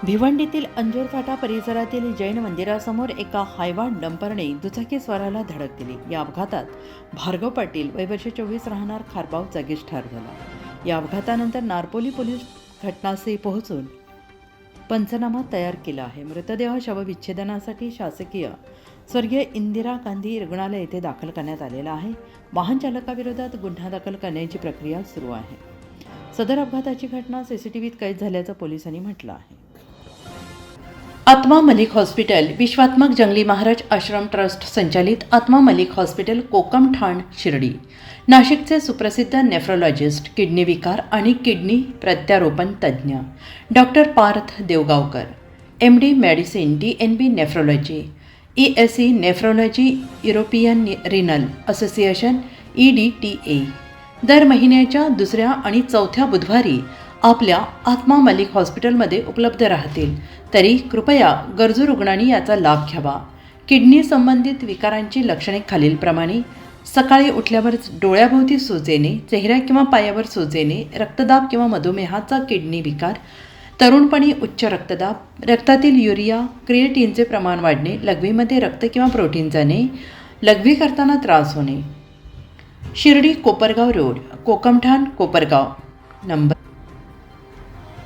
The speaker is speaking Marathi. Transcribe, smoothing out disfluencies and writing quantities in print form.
भिवंडीतील अंजूर फाटा परिसरातील जैन मंदिरासमोर एका हायवा डंपरने दुचाकीस्वाराला धडक दिली. या अपघातात भार्गव पाटील वय वर्ष 24 राहणार खारबाव जागीच ठार झाला. या अपघातानंतर नारपोली पोलीस घटनास्थळी पोहोचून पंचनामा तयार केला आहे. मृतदेह शवविच्छेदनासाठी शासकीय स्वर्गीय इंदिरा गांधी रुग्णालय येथे दाखल करण्यात आलेला आहे. वाहन चालकाविरोधात गुन्हा दाखल करण्याची प्रक्रिया सुरू आहे. सदर अपघाताची घटना सीसीटीव्हीत कैद झाल्याचं पोलिसांनी म्हटलं आहे. आत्मा मलिक हॉस्पिटल विश्वात्मक जंगली महाराज आश्रम ट्रस्ट संचालित आत्मा मलिक हॉस्पिटल कोकमठाण शिर्डी नाशिकचे सुप्रसिद्ध नेफ्रोलॉजिस्ट, किडनी विकार आणि किडनी प्रत्यारोपण तज्ज्ञ doctor Parth Devgaonkar, MD medicine, DNB nephrology, ESE nephrology, European renal association EDTA दर महिन्याच्या दुसऱ्या आणि चौथ्या बुधवारी आपल्या आत्मा मलिक हॉस्पिटलमध्ये उपलब्ध राहतील. तरी कृपया गरजू रुग्णांनी याचा लाभ घ्यावा. किडनी संबंधित विकारांची लक्षणे खालीलप्रमाणे: सकाळी उठल्यावर डोळ्याभोवती सूज येणे, चेहऱ्या किंवा पायावर सूज येणे, रक्तदाब किंवा मधुमेहाचा किडनी विकार, तरुणपणी उच्च रक्तदाब, रक्तातील युरिया क्रिएटिनचे प्रमाण वाढणे, लघवीमध्ये रक्त किंवा प्रोटीन जाणे, लघवी करताना त्रास होणे. शिर्डी कोपरगाव रोड, कोकमठाण, कोपरगाव. नंबर